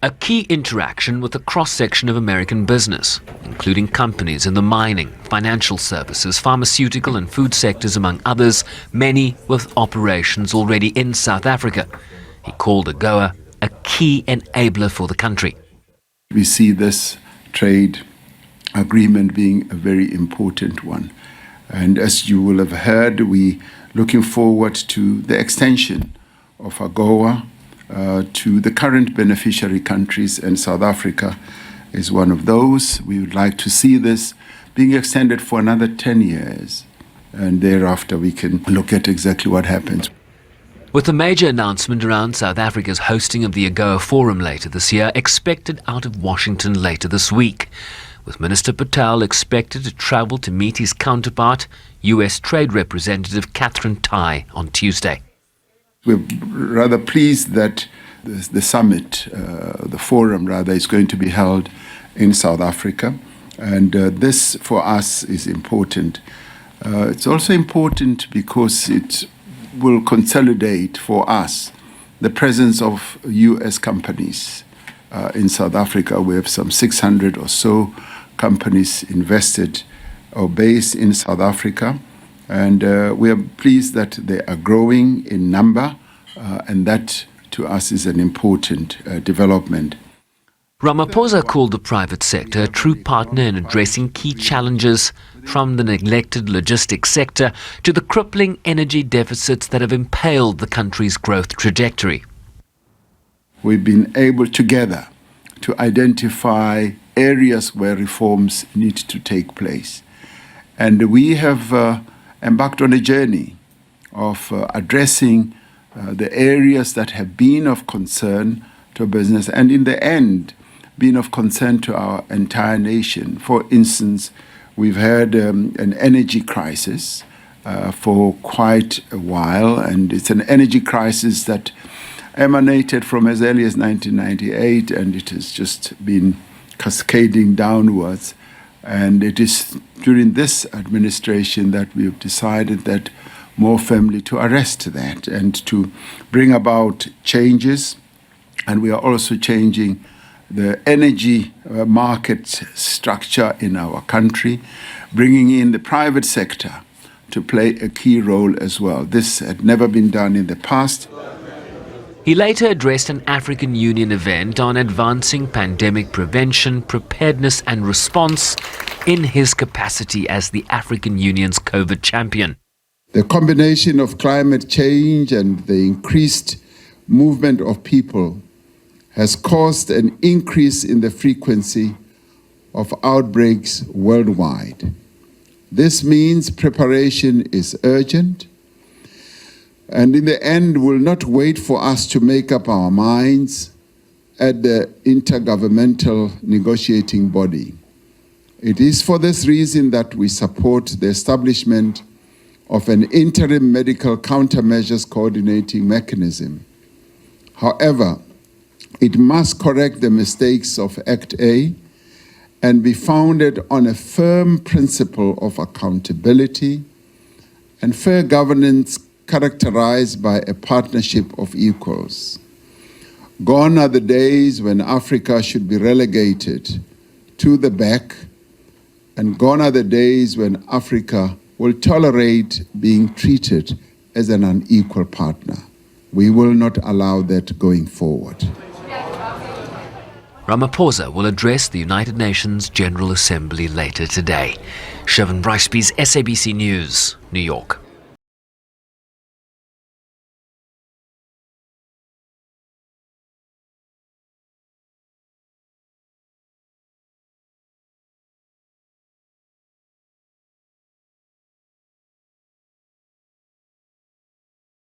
A key interaction with a cross-section of American business, including companies in the mining, financial services, pharmaceutical and food sectors, among others, many with operations already in South Africa. He called AGOA a key enabler for the country. We see this trade agreement being a very important one. And as you will have heard, we're looking forward to the extension of AGOA to the current beneficiary countries, and South Africa is one of those. We would like to see this being extended for another 10 years, and thereafter we can look at exactly what happens. With a major announcement around South Africa's hosting of the AGOA Forum later this year expected out of Washington later this week, with Minister Patel expected to travel to meet his counterpart, US Trade Representative Catherine Tai, on Tuesday. We're rather pleased that the summit, the forum rather, is going to be held in South Africa. And this for us is important. It's also important because it will consolidate for us the presence of US companies in South Africa. We have some 600 or so companies invested or based in South Africa. And we are pleased that they are growing in number, and that to us is an important development. Ramaphosa called the private sector a true partner in addressing key challenges, from the neglected logistics sector to the crippling energy deficits that have impaled the country's growth trajectory. We've been able together to identify areas where reforms need to take place. And we have embarked on a journey of addressing the areas that have been of concern to business and in the end been of concern to our entire nation. For instance, we've had an energy crisis for quite a while, and it's an energy crisis that emanated from as early as 1998, and it has just been cascading downwards. And it is during this administration that we have decided that more firmly to arrest that and to bring about changes. And we are also changing the energy market structure in our country, bringing in the private sector to play a key role as well. This had never been done in the past. He later addressed an African Union event on advancing pandemic prevention, preparedness and response in his capacity as the African Union's COVID champion. The combination of climate change and the increased movement of people has caused an increase in the frequency of outbreaks worldwide. This means preparation is urgent, and in the end will not wait for us to make up our minds at the intergovernmental negotiating body. It is for this reason that we support the establishment of an interim medical countermeasures coordinating mechanism. However, it must correct the mistakes of Act A and be founded on a firm principle of accountability and fair governance characterized by a partnership of equals. Gone are the days when Africa should be relegated to the back, and gone are the days when Africa will tolerate being treated as an unequal partner. We will not allow that going forward. Ramaphosa will address the United Nations General Assembly later today. Siobhan Bryceby's SABC News, New York.